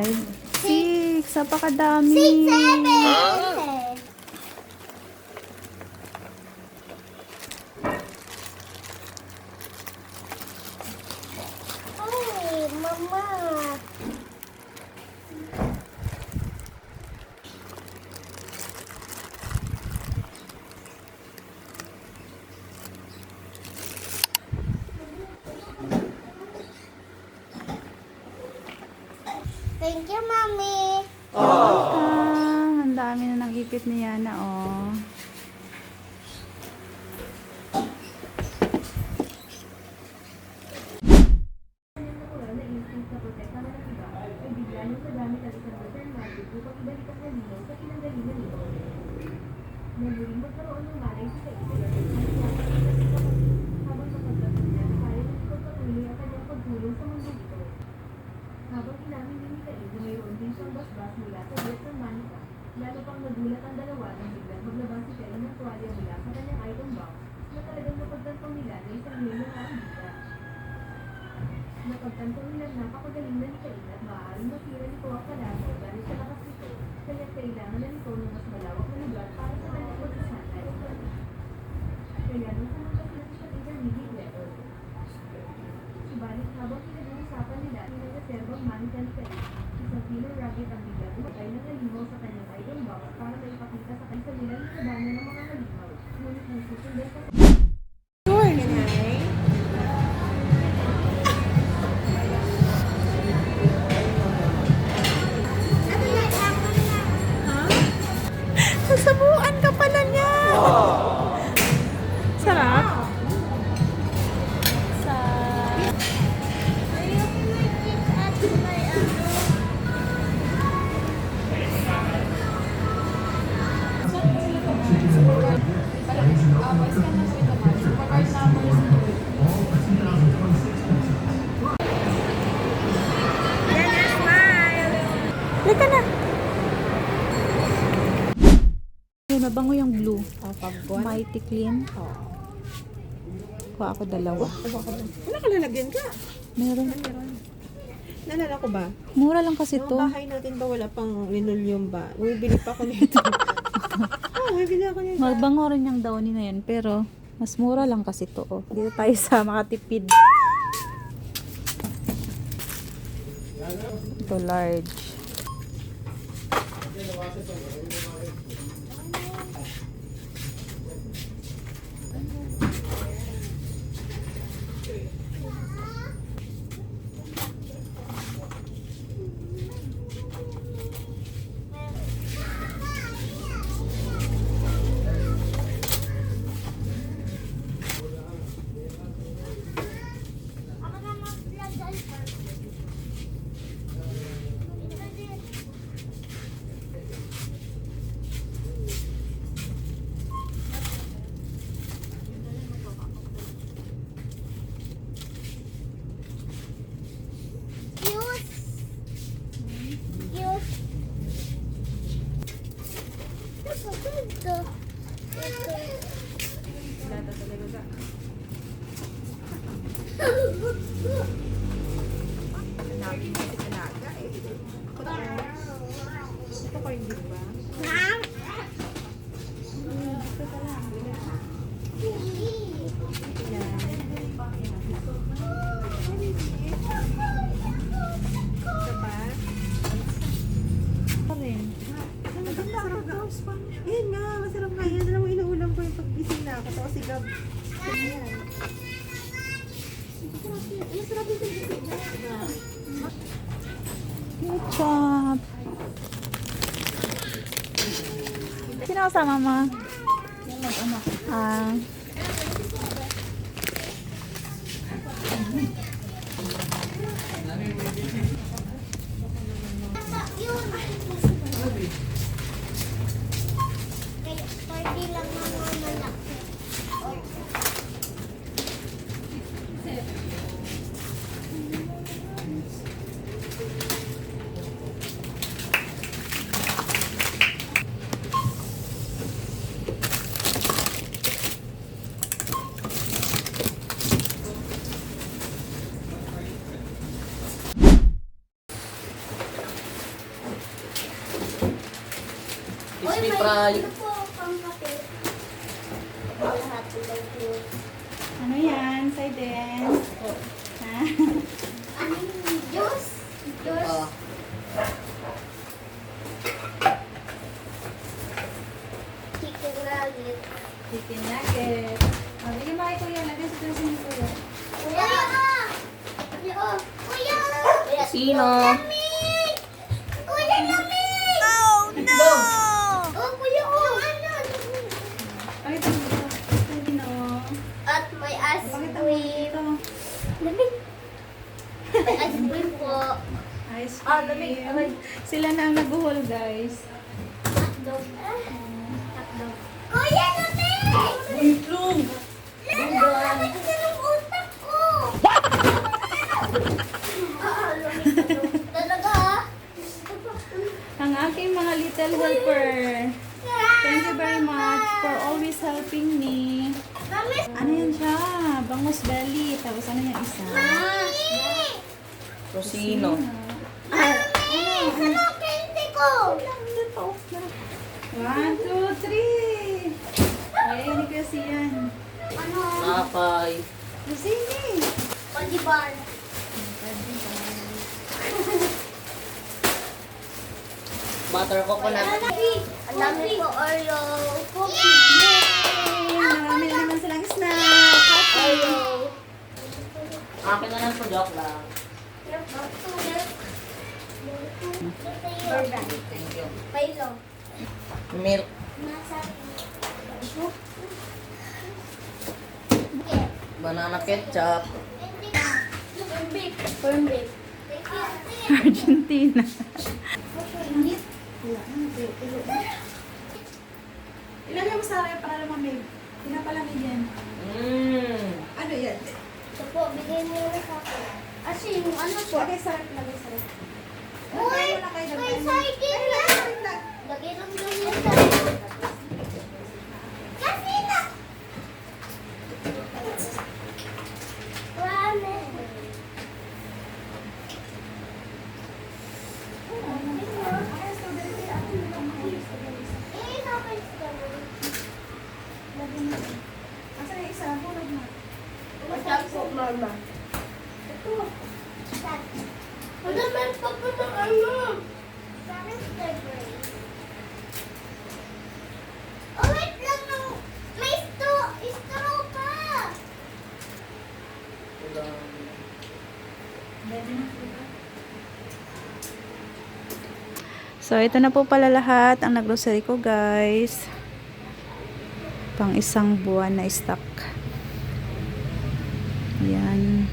6. Napakadami. 6, 7. Ay, mama. Thank you, Mommy. Ang dami na ng ipit ni Yana, oh. Habang inamin ni Mikael na mayroon din siyang basbas mula sa biyot ng manika, lalo pang nagulat ang dalawa nang biglang maglabas si Kyle ng tuwalya mula sa kanyang item box na talagang napagtantong nila na isang milyon na ang bigat. Napagtantong nila na napakagaling na ni Kyle at maaaring masira nito ang palasa dahil sa lakas nito, kaya kailangan na nito ng mas malawak na lugar para sa kanyang pagsasanay. Kaya nung pumunta sila sa intermediate level. Subalit habang pinag-uusapan nila, reserbang manika ni Kyle, isang killer rabbit ang biglang umatay na halimaw sa kanyang item box para maipakita sa kanya nilang kabanan ng mga halimaw. Ngunit nang susundan pa sa Nasabuan ka pala niya. Sarap. Lika na. Mabango yung blue. Mighty Clean. Kuha ako dalawa. Nakalalagyan ka. Meron. Nalala ko ba? Mura lang kasi Yung to. bahay natin ba wala pang linoleum ba? Bumibili pa ako nito. Bumibili ako nito. Magbango rin yung downy na yan. Pero, mas mura lang kasi to. Oh. Dito tayo sa makatipid. Ito large. Ito ko hindi ba? Ayan nga, masarap nga yan. Alam mo, inuulam ko yung paggising na ako. Tapos si Gab. Ayan. Masarap yung paggising na. Ketchup. Sino kasama mo? Yung mag-anak. Ah. Party lang mga malaki. crispy fry. Ito po, pangkape. Lahat ng food. Ano yan? Sidens? Ha? Ano yung juice? Juice. Ah, Chicken nugget. Chicken nugget. Bigyan mo kay Kuya. Lagyan sa dressing ni Kuya. Kuya! Kuya! Kuya! Kuya! Sino? Lamig! Kuya, lamig! Oh, no! Oh, kuya, oh! Ano? Pakita mo ito. Sino? At may ice Pakita mo cream. ito. Lamig! May ice cream po. Ice cream. Sila na ang nag-haul, guys. Hotdog. Hotdog. Kuya, lamig! itlog! Lamig sa ng utak ko! Lamig. Talaga, ha? Ang aking mga little helper. Thank you very much for always helping me. Mami! Ano yan siya? Bangus belly. Tapos ano yung isa? Tosino. Mami! Saan ang candy ko? Ito. 1, 2, 3. Ay, hindi kasi yan. Ano? Napay. Sini. Palibar. Butter coconut. Ang dami ko Oreo. Marami na naman silang snack. Oreo. Akin na lang po, joke lang. Thank you. Pailo. Milk. Banana ketchup. Corn beef. Argentina. Ilagay mo sa akin para lumamig. Pinapalamig yan. Mmm. Ano yan? Ito po, bigyan niyo na sa akin. Kasi yung ano po. Lagay sa akin, lagay sa akin. Uy! May sardine na! Lagay lang doon yung sardine. Kasi na! Ramen. Eh, nakay strawberry. Asa na isa? Bulog mo. Masarap po, mama. Ito. Ano, meron pa po ng ano? Sarap strawberry. Oh, wait lang no. May straw pa. So, ito na po pala lahat ang nag-grocery ko, guys. Pang isang buwan na stock. Yan.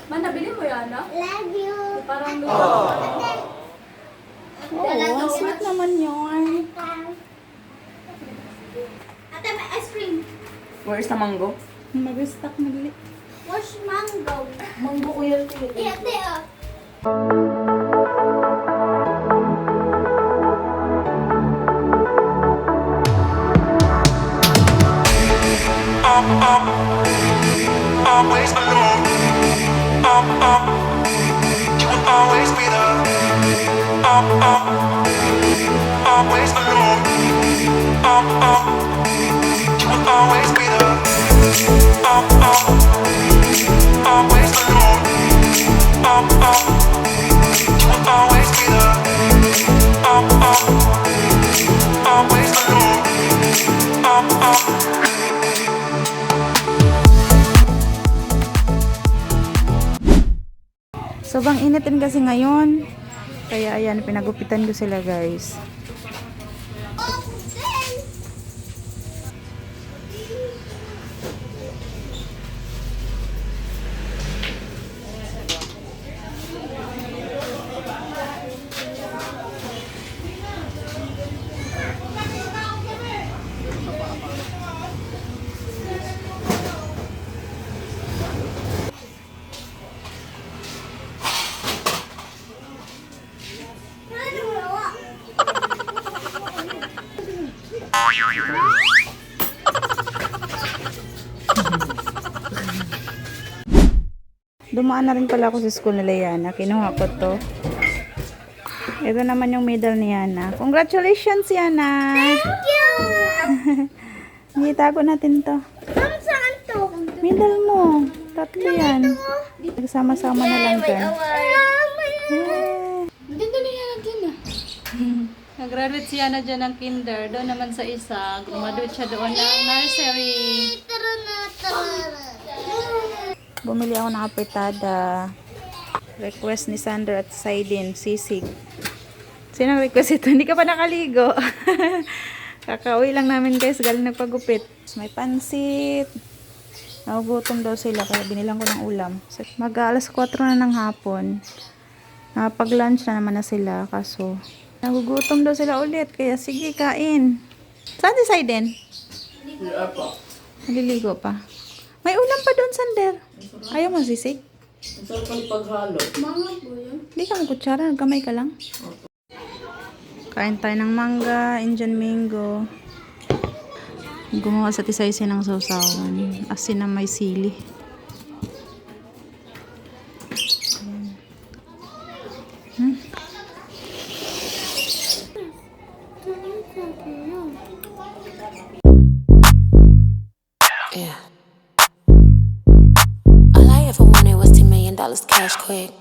Man, nabili mo yan, ah? Love you. Parang Oo, ang sweet naman yun. Ate, may ice cream. Where's the mango? Mag-stock nagli. Where's mango? Manggo ko yan, tiyo. Eh, ate, oh. Always alone. You will always be there. Always alone. You will always be there. Always alone. You will always be there. Always alone. Sobrang init din kasi ngayon. Kaya ayan, pinagupitan ko sila, guys. Dumaan na rin pala ako sa school nila Yana. Kinuha ko to. Ito naman yung medal ni Yana. Congratulations, Yana! Thank you! Itago natin to. Ma'am, saan to? Medal mo. Tatlo yan. Nagsama-sama na lang dyan. Dito na Yana dyan ah. Nag-graduate si Yana dyan ng kinder. Doon naman sa isa. Graduate siya doon ng nursery. Tara na, tara. Bumili ako ng apertada. Request ni Sandra at Saidin, sisig. Sino request ito? Hindi ka pa nakaligo. Kakauwi lang namin guys, galing nagpagupit. May pansit. Nagugutom daw sila kaya binilang ko ng ulam. Mag-alas 4 na ng hapon. Pag-lunch na naman na sila kaso nagugutom daw sila ulit kaya sige kain. Saan si Saiden? Naliligo pa. May ulam pa doon, Sander. Ayaw mo sisig? Ang sarap ang paghalo. Hindi ka mo kutsara, gamay ka lang. Kain tayo ng mangga, Indian mango. Gumawa sa tisaysi ng sausawan. Asin na may sili. Yeah. All I ever wanted was $10 million cash quick.